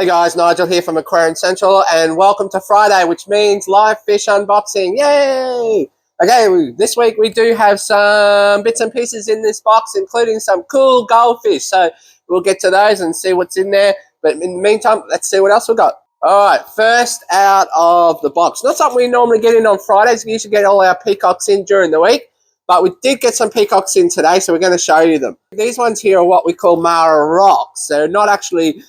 Hey guys, Nigel here from Aquarium Central, and welcome to Friday, which means live fish unboxing. Yay! Okay, this week we do have some bits and pieces in this box, including some cool goldfish. So we'll get to those and see what's in there. But in the meantime, let's see what else we got. All right, first out of the box. Not something we normally get in on Fridays. We usually get all our peacocks in during the week. But we did get some peacocks in today, so we're going to show you them. These ones here are what we call Mara rocks. They're not actually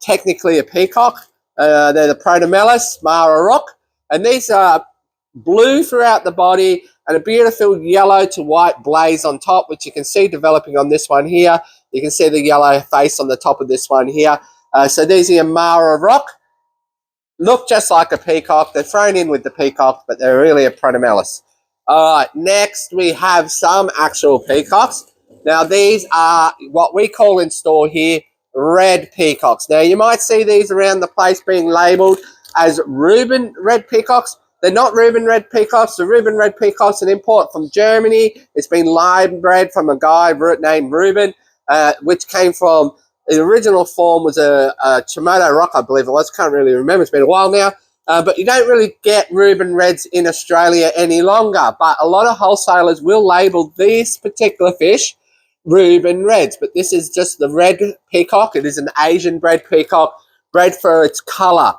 technically a peacock. They're the Protomelis Mara rock, and these are blue throughout the body and a beautiful yellow to white blaze on top, which you can see developing on this one here. You can see the yellow face on the top of this one here. So these are Mara rock. Look just like a peacock. They're thrown in with the peacock, but they're really a Protomelis. All right, next we have some actual peacocks. Now these are what we call in store here red peacocks. Now you might see these around the place being labelled as Reuben red peacocks. They're not Reuben red peacocks. The Reuben red peacock's an import from Germany. It's been line bred from a guy named Reuben, which came from, the original form was a Komodo rock, I believe it was. Can't really remember. It's been a while now. But you don't really get Reuben Reds in Australia any longer. But a lot of wholesalers will label these particular fish Reuben Reds. But this is just the red peacock. It is an Asian bred peacock, bred for its colour.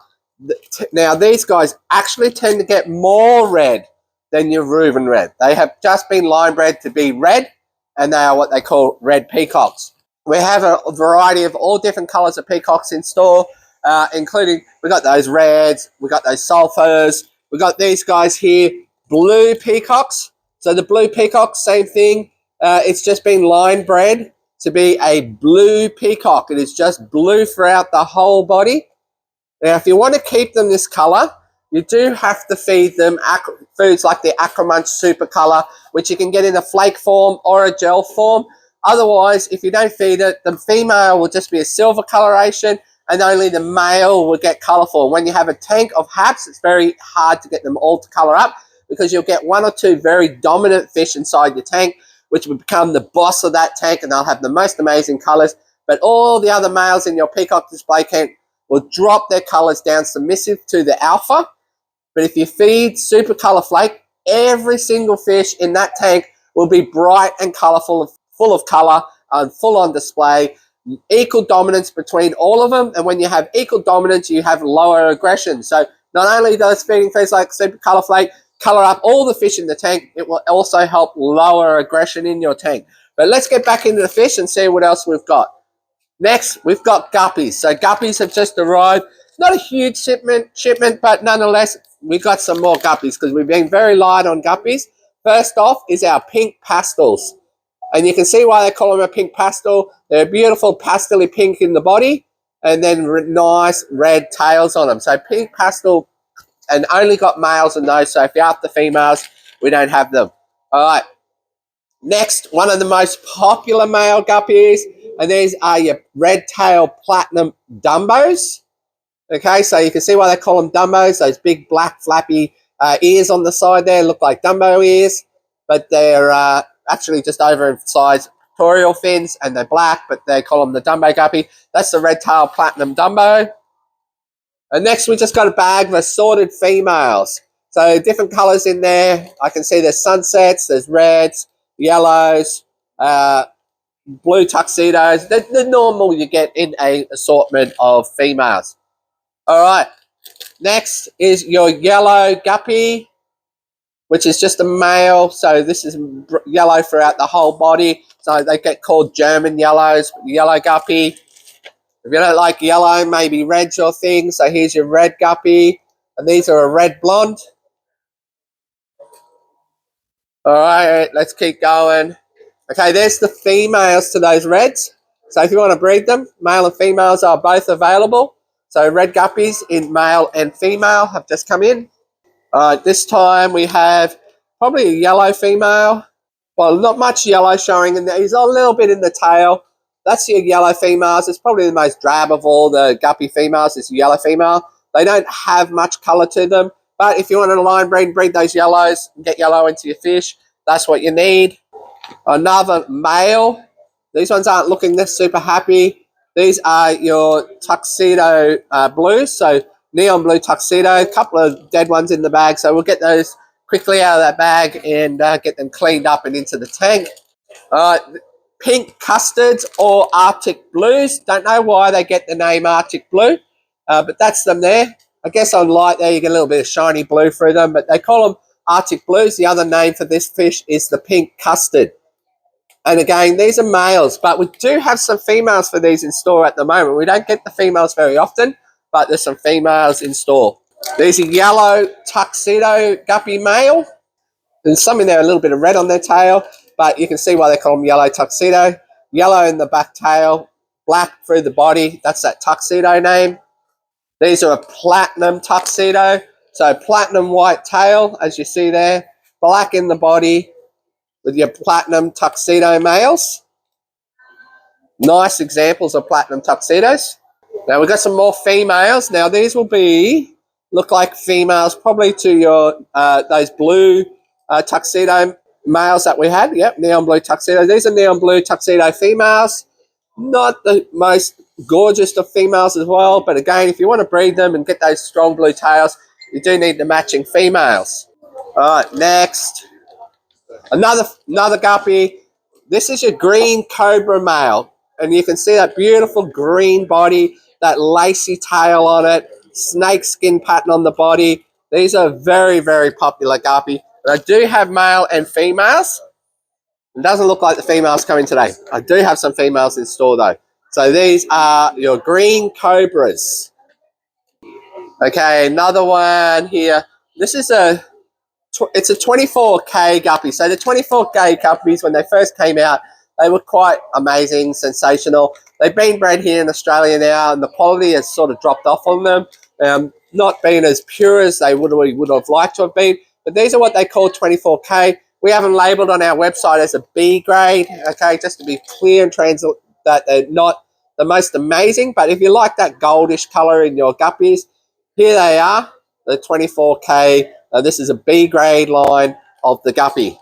Now, these guys actually tend to get more red than your Reuben Red. They have just been line bred to be red, and they are what they call red peacocks. We have a variety of all different colours of peacocks in store. Including, we got those reds, we got those sulphurs, we got these guys here, blue peacocks. So the blue peacock, same thing. It's just been line bred to be a blue peacock. It is just blue throughout the whole body. Now, if you want to keep them this colour, you do have to feed them foods like the Aquamunch Super Colour, which you can get in a flake form or a gel form. Otherwise, if you don't feed it, the female will just be a silver coloration, and only the male will get colourful. When you have a tank of haps, it's very hard to get them all to colour up because you'll get one or two very dominant fish inside your tank, which will become the boss of that tank, and they'll have the most amazing colours. But all the other males in your peacock display tank will drop their colours down submissive to the alpha. But if you feed Super Colour Flake, every single fish in that tank will be bright and colourful, full of colour, and full on display. Equal dominance between all of them, and when you have equal dominance, you have lower aggression. So not only does feeding fish like Super Colour Flake colour up all the fish in the tank, it will also help lower aggression in your tank. But let's get back into the fish and see what else we've got. Next, we've got guppies. So guppies have just arrived. Not a huge shipment, but nonetheless, we've got some more guppies because we've been very light on guppies. First off is our pink pastels. And you can see why they call them a pink pastel. They're beautiful pastely pink in the body and then nice red tails on them. So pink pastel, and only got males in those. So if you're after females, we don't have them. All right. Next, one of the most popular male guppies, and these are your red tail platinum dumbos. Okay, so you can see why they call them dumbos. Those big black flappy ears on the side there look like Dumbo ears, but they're actually just oversized pectoral fins, and they're black, but they call them the Dumbo guppy. That's the red tail platinum Dumbo. And next, we just got a bag of assorted females. So different colours in there. I can see there's sunsets, there's reds, yellows, blue tuxedos. The normal you get in a assortment of females. All right. Next is your yellow guppy, which is just a male. So this is yellow throughout the whole body. So they get called German yellows, yellow guppy. If you don't like yellow, maybe red's your thing. So here's your red guppy. And these are a red blonde. All right, let's keep going. Okay, there's the females to those reds. So if you want to breed them, male and females are both available. So red guppies in male and female have just come in. This time we have probably a yellow female. Well, not much yellow showing in there. There's a little bit in the tail. That's your yellow females. It's probably the most drab of all the guppy females. It's a yellow female. They don't have much colour to them. But if you want to line breed those yellows and get yellow into your fish, that's what you need. Another male. These ones aren't looking this super happy. These are your tuxedo blues, so neon blue tuxedo, a couple of dead ones in the bag, so we'll get those quickly out of that bag and get them cleaned up and into the tank. Pink custards or Arctic blues. Don't know why they get the name Arctic blue, but that's them there. I guess on light there you get a little bit of shiny blue through them, but they call them Arctic blues. The other name for this fish is the pink custard. And again, these are males, but we do have some females for these in store at the moment. We don't get the females very often, but there's some females in store. These are yellow tuxedo guppy male. There's some in there, a little bit of red on their tail, but you can see why they call them yellow tuxedo. Yellow in the back tail, black through the body. That's that tuxedo name. These are a platinum tuxedo. So platinum white tail, as you see there. Black in the body with your platinum tuxedo males. Nice examples of platinum tuxedos. Now we've got some more females. Now these will look like females probably to your those blue tuxedo males that we had. Yep, neon blue tuxedo. These are neon blue tuxedo females. Not the most gorgeous of females as well, but again, if you want to breed them and get those strong blue tails, you do need the matching females. All right, next. Another guppy. This is your green cobra male, and you can see that beautiful green body, that lacy tail on it, snake skin pattern on the body. These are very, very popular guppy. I do have male and females. It doesn't look like the females coming today. I do have some females in store though. So these are your green cobras. Okay, another one here. This is it's a 24K guppy. So the 24K guppies, when they first came out, they were quite amazing, sensational. They've been bred here in Australia now, and the quality has sort of dropped off on them. Not being as pure as they would have liked to have been. But these are what they call 24K. We have them labelled on our website as a B grade, okay, just to be clear and translate that they're not the most amazing. But if you like that goldish colour in your guppies, here they are, the 24K. This is a B grade line of the guppy.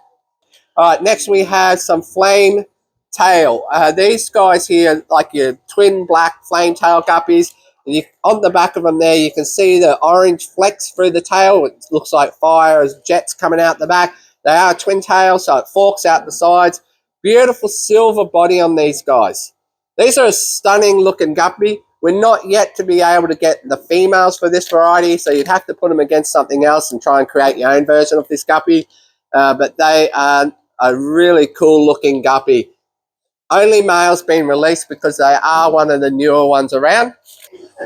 All right, next we have some flame tail. These guys here, like your twin black flame tail guppies. And on the back of them there, you can see the orange flecks through the tail. It looks like fire as jets coming out the back. They are twin tail, so it forks out the sides. Beautiful silver body on these guys. These are a stunning looking guppy. We're not yet to be able to get the females for this variety, so you'd have to put them against something else and try and create your own version of this guppy. But they are a really cool looking guppy. Only males being released because they are one of the newer ones around.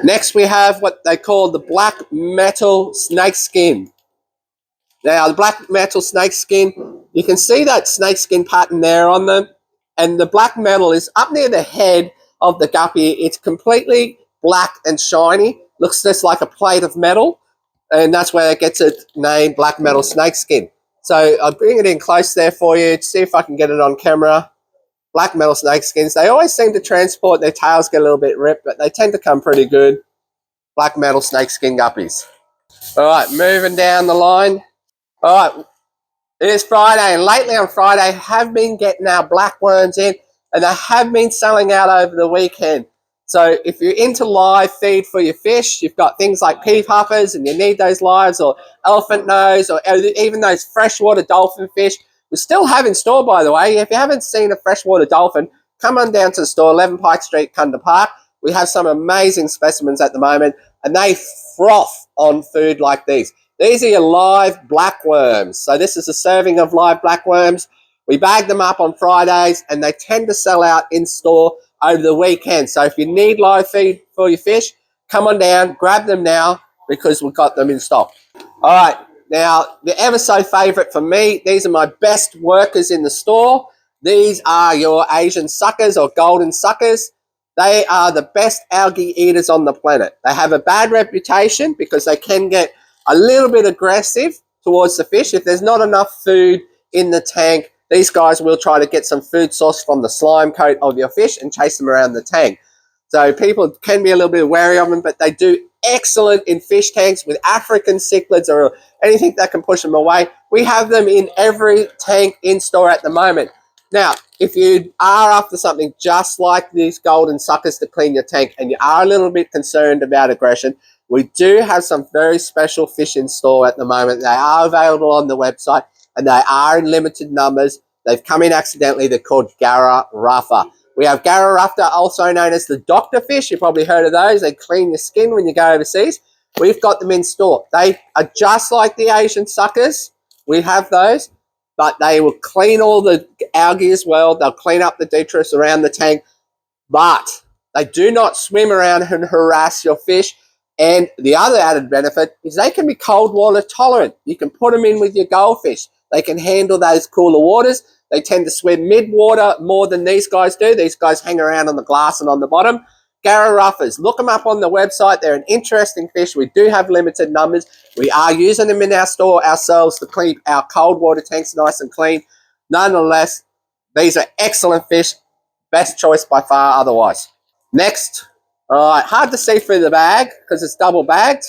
Next we have what they call the black metal snake skin. Now the black metal snake skin, you can see that snake skin pattern there on them, and the black metal is up near the head of the guppy. It's completely black and shiny, looks just like a plate of metal, and that's where it gets its name, black metal snake skin. So I'll bring it in close there for you to see if I can get it on camera. Black metal snake skins, they always seem to transport, their tails get a little bit ripped, but they tend to come pretty good. Black metal snake skin guppies. All right, moving down the line. All right, it is Friday, and lately on Friday, I have been getting our black worms in, and they have been selling out over the weekend. So if you're into live feed for your fish, you've got things like pea puffers, and you need those lives, or elephant nose, or even those freshwater dolphin fish. We still have in store, by the way. If you haven't seen a freshwater dolphin, come on down to the store, 11 Pike Street, Kunda Park. We have some amazing specimens at the moment, and they froth on food like these. These are your live black worms. So this is a serving of live black worms. We bag them up on Fridays, and they tend to sell out in store over the weekend. So if you need live feed for your fish, come on down, grab them now, because we've got them in stock. All right. Now, the ever so favourite for me, these are my best workers in the store. These are your Asian suckers or golden suckers. They are the best algae eaters on the planet. They have a bad reputation because they can get a little bit aggressive towards the fish. If there's not enough food in the tank, these guys will try to get some food source from the slime coat of your fish and chase them around the tank. So people can be a little bit wary of them, but they do excellent in fish tanks with African cichlids or anything that can push them away. We have them in every tank in store at the moment. Now, if you are after something just like these golden suckers to clean your tank and you are a little bit concerned about aggression, we do have some very special fish in store at the moment. They are available on the website and they are in limited numbers. They've come in accidentally. They're called Garra Rufa. We have Garra Rufa, also known as the doctor fish. You've probably heard of those. They clean your skin when you go overseas. We've got them in store. They are just like the Asian suckers. We have those, but they will clean all the algae as well. They'll clean up the detritus around the tank, but they do not swim around and harass your fish. And the other added benefit is they can be cold water tolerant. You can put them in with your goldfish. They can handle those cooler waters. They tend to swim mid-water more than these guys do. These guys hang around on the glass and on the bottom. Garra Rufas, look them up on the website. They're an interesting fish. We do have limited numbers. We are using them in our store ourselves to keep our cold water tanks nice and clean. Nonetheless, these are excellent fish. Best choice by far otherwise. Next, all right, hard to see through the bag because it's double bagged.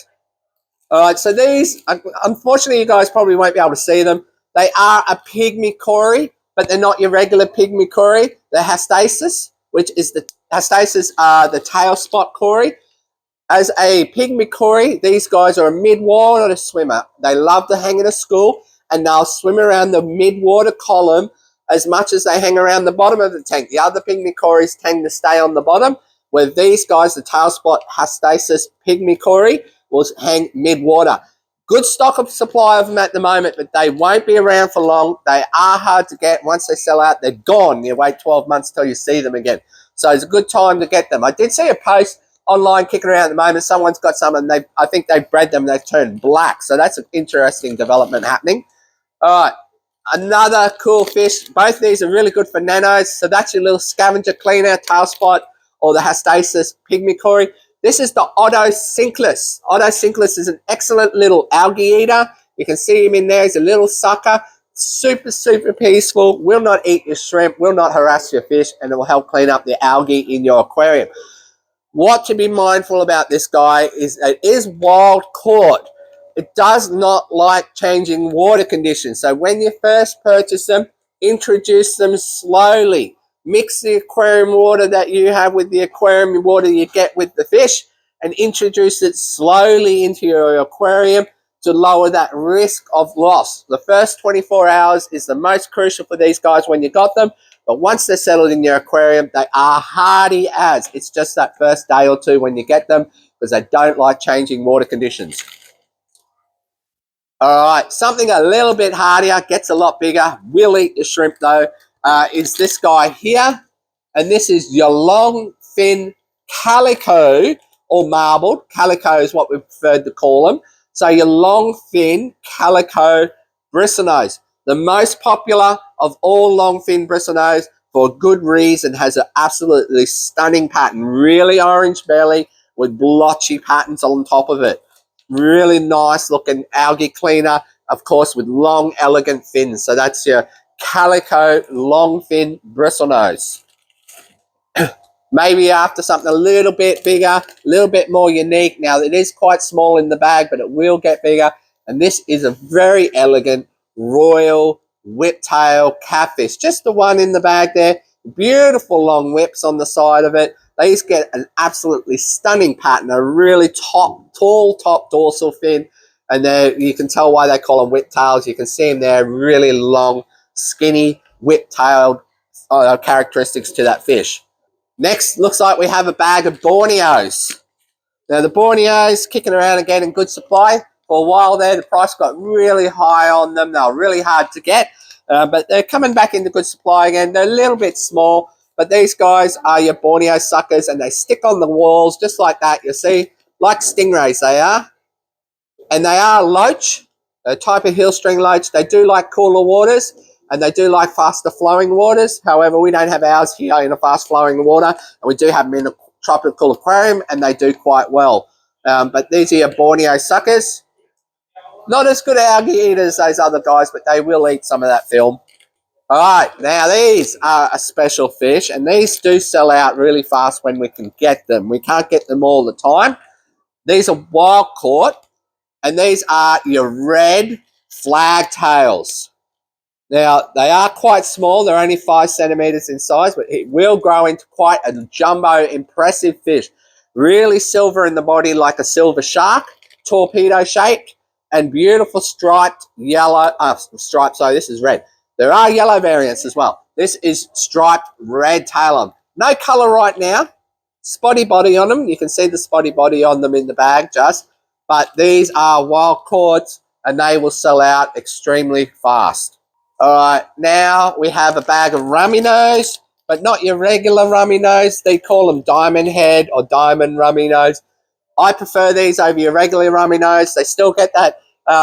All right, so these, unfortunately, you guys probably won't be able to see them. They are a pygmy cory, but they're not your regular pygmy cory. They're hastasis, which is the hastasis are the tail spot cory. As a pygmy cory, these guys are a mid-water swimmer. They love to hang in a school, and they'll swim around the mid-water column as much as they hang around the bottom of the tank. The other pygmy cories tend to stay on the bottom, where these guys, the tail spot hastasis pygmy cory, will hang mid-water. Good stock of supply of them at the moment, but they won't be around for long. They are hard to get. Once they sell out, they're gone. You wait 12 months till you see them again. So it's a good time to get them. I did see a post online kicking around at the moment. Someone's got some, and I think they've bred them. They've turned black. So that's an interesting development happening. All right, another cool fish. Both of these are really good for nanos. So that's your little scavenger cleaner, tail spot, or the hastasis pygmy cory. This is the Oddocinclus. Oddocinclus is an excellent little algae eater. You can see him in there. He's a little sucker. Super, super peaceful. Will not eat your shrimp. Will not harass your fish. And it will help clean up the algae in your aquarium. What to be mindful about this guy is it is wild caught. It does not like changing water conditions. So when you first purchase them, introduce them slowly. Mix the aquarium water that you have with the aquarium water you get with the fish and introduce it slowly into your aquarium to lower that risk of loss. The first 24 hours is the most crucial for these guys when you got them, but once they're settled in your aquarium, they are hardy as. It's just that first day or two when you get them because they don't like changing water conditions. All right, something a little bit hardier, gets a lot bigger, will eat the shrimp though, is this guy here. And this is your long fin calico or marbled. Calico is what we prefer to call them. So your long fin calico bristlenose. The most popular of all long fin bristlenose for good reason, has an absolutely stunning pattern. Really orange belly with blotchy patterns on top of it. Really nice looking algae cleaner, of course, with long, elegant fins. So that's your calico long fin bristlenose. Maybe after something a little bit bigger, a little bit more unique. Now, it is quite small in the bag, but it will get bigger. And this is a very elegant royal whiptail catfish. Just the one in the bag there. Beautiful long whips on the side of it. These get an absolutely stunning pattern, a really tall top dorsal fin. And there you can tell why they call them whiptails. You can see them there, really long, skinny, whip-tailed characteristics to that fish. Next, looks like we have a bag of Borneos. Now, the Borneos kicking around again in good supply. For a while there, the price got really high on them. They were really hard to get, but they're coming back into good supply again. They're a little bit small, but these guys are your Borneo suckers, and they stick on the walls just like that, you see, like stingrays they are. And they are loach, a type of heel string loach. They do like cooler waters, and they do like faster flowing waters. However, we don't have ours here in a fast flowing water, and we do have them in a tropical aquarium, and they do quite well. But these are your Borneo suckers. Not as good algae eaters as those other guys, but they will eat some of that film. All right, now these are a special fish, and these do sell out really fast when we can get them. We can't get them all the time. These are Wildcaught, and these are your red flagtails. Now, they are quite small. They're only 5 centimeters in size, but it will grow into quite a jumbo, impressive fish. Really silver in the body like a silver shark, torpedo shaped, and beautiful striped yellow, sorry, this is red. There are yellow variants as well. This is striped red tail on. No color right now. Spotty body on them. You can see the spotty body on them in the bag just. But these are Wildcaught, and they will sell out extremely fast. All right, now we have a bag of rummy nose, but not your regular rummy nose. They call them diamond head or diamond rummy nose. I prefer these over your regular rummy nose. They still get that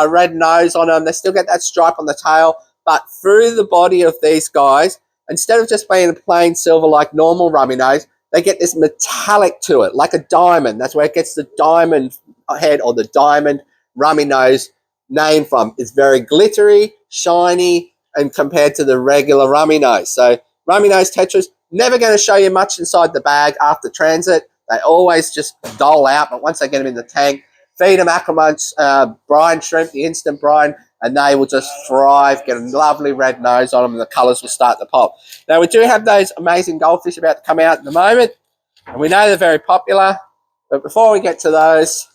red nose on them. They still get that stripe on the tail. But through the body of these guys, instead of just being a plain silver like normal rummy nose, they get this metallic to it, like a diamond. That's where it gets the diamond head or the diamond rummy nose name from. It's very glittery, shiny, and compared to the regular rummy nose. So rummy nose tetras, never going to show you much inside the bag after transit. They always just dole out, but once they get them in the tank, feed them Aquamunch brine shrimp, the instant brine, and they will just thrive, get a lovely red nose on them, and the colours will start to pop. Now, we do have those amazing goldfish about to come out in the moment, and we know they're very popular, but before we get to those,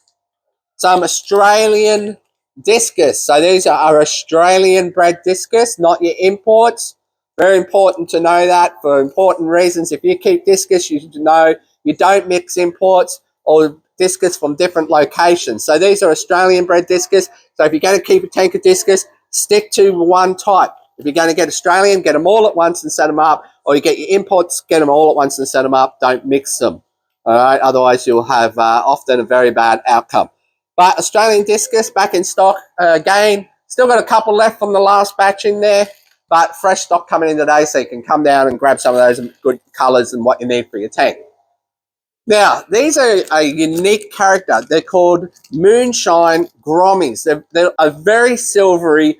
some Australian discus. So these are Australian bred discus, not your imports. Very important to know that for important reasons. If you keep discus, you should know you don't mix imports or discus from different locations. So these are Australian bred discus. So if you're going to keep a tank of discus, stick to one type. If you're going to get Australian, get them all at once and set them up. Or you get your imports, get them all at once and set them up. Don't mix them. All right. Otherwise, you'll have often a very bad outcome. But Australian discus back in stock again. Still got a couple left from the last batch in there. But fresh stock coming in today, so you can come down and grab some of those good colours and what you need for your tank. Now, these are a unique character. They're called Moonshine Gouramis. They're a very silvery,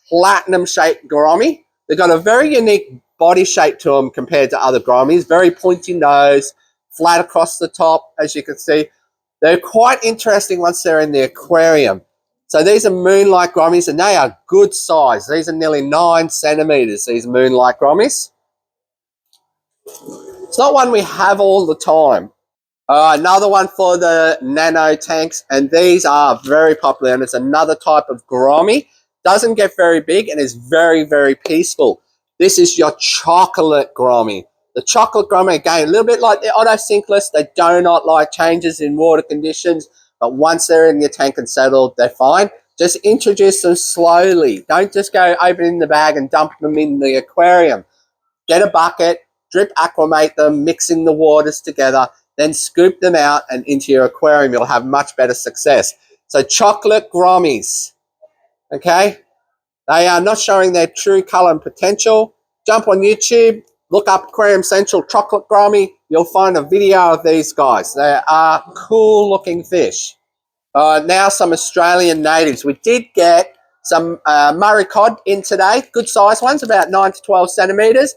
platinum-shaped gourami. They've got a very unique body shape to them compared to other gouramis. Very pointy nose, flat across the top, as you can see. They're quite interesting once they're in the aquarium. So these are Moonlight gouramis, and they are good size. These are nearly 9 centimeters, these Moonlight gouramis. It's not one we have all the time. Another one for the nano tanks, and these are very popular, and it's another type of gourami. Doesn't get very big and is very, very peaceful. This is your chocolate gourami. The chocolate gourami, again, a little bit like the otocinclus. They do not like changes in water conditions, but once they're in your tank and settled, they're fine. Just introduce them slowly. Don't just go opening the bag and dump them in the aquarium. Get a bucket, drip acclimate them, mixing the waters together, then scoop them out and into your aquarium. You'll have much better success. So chocolate gouramis, okay? They are not showing their true colour and potential. Jump on YouTube, look up Aquarium Central chocolate gourami. You'll find a video of these guys. They are cool looking fish. Now some Australian natives. We did get some Murray cod in today. Good size ones, about 9 to 12 centimetres.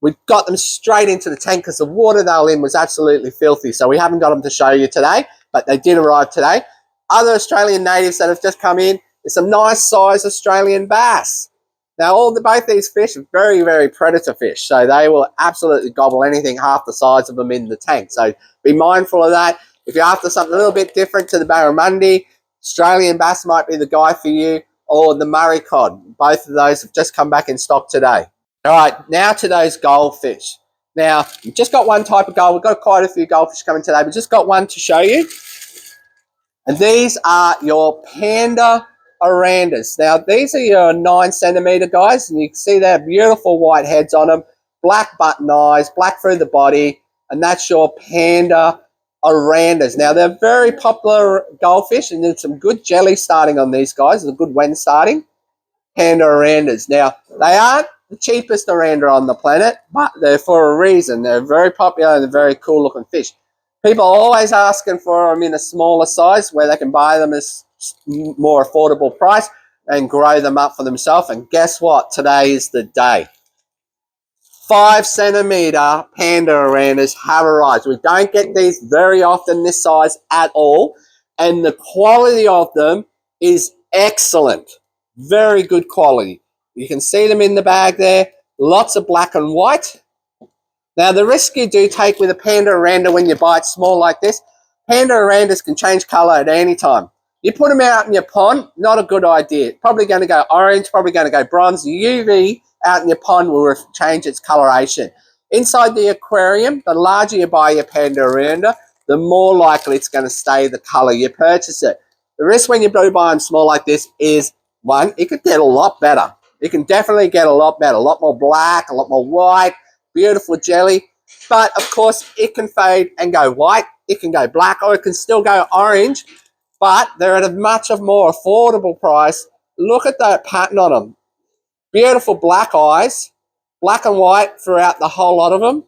We got them straight into the tank because the water they were in was absolutely filthy. So we haven't got them to show you today, but they did arrive today. Other Australian natives that have just come in is some nice size Australian bass. Now, both these fish are very, very predator fish. So they will absolutely gobble anything half the size of them in the tank. So be mindful of that. If you're after something a little bit different to the barramundi, Australian bass might be the guy for you, or the Murray cod. Both of those have just come back in stock today. All right, now to those goldfish. Now, we've just got one type of gold. We've got quite a few goldfish coming today. We've just got one to show you. And these are your panda orandas. Now, these are your 9 centimetre guys, and you can see they have beautiful white heads on them, black button eyes, black through the body, and that's your panda orandas. Now, they're very popular goldfish, and there's some good jelly starting on these guys. There's a good wen starting. Panda orandas. Now, they aren't the cheapest oranda on the planet, but they're for a reason. They're very popular and they're very cool looking fish. People are always asking for them in a smaller size where they can buy them as more affordable price and grow them up for themselves. And guess what? Today is the day. 5 centimetre panda orandas have arrived. We don't get these very often this size at all. And the quality of them is excellent. Very good quality. You can see them in the bag there. Lots of black and white. Now, the risk you do take with a panda oranda when you buy it small like this, panda orandas can change colour at any time. You put them out in your pond, not a good idea. Probably going to go orange, probably going to go bronze. UV out in your pond will change its coloration. Inside the aquarium, the larger you buy your panda oranda, the more likely it's going to stay the colour you purchase it. The risk when you do buy them small like this is, one, it could get a lot better. It can definitely get a lot better, a lot more black, a lot more white, beautiful jelly. But, of course, it can fade and go white. It can go black, or it can still go orange. But they're at a much more affordable price. Look at that pattern on them. Beautiful black eyes, black and white throughout the whole lot of them.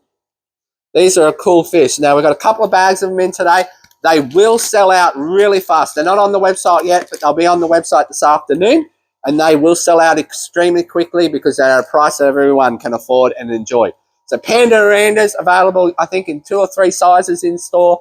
These are a cool fish. Now, we've got a couple of bags of them in today. They will sell out really fast. They're not on the website yet, but they'll be on the website this afternoon. And they will sell out extremely quickly because they're at a price that everyone can afford and enjoy. So panda orandas available, I think, in 2 or 3 sizes in store.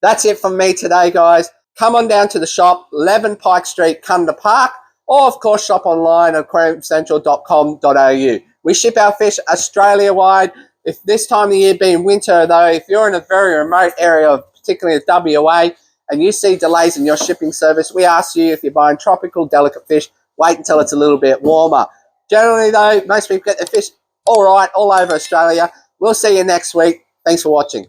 That's it from me today, guys. Come on down to the shop, 11 Pike Street, Cunda Park, or, of course, shop online at aquariumcentral.com.au. We ship our fish Australia-wide. If this time of year being winter, though, if you're in a very remote area, particularly WA, and you see delays in your shipping service, we ask you, if you're buying tropical, delicate fish, wait until it's a little bit warmer. Generally, though, most people get their fish all right all over Australia. We'll see you next week. Thanks for watching.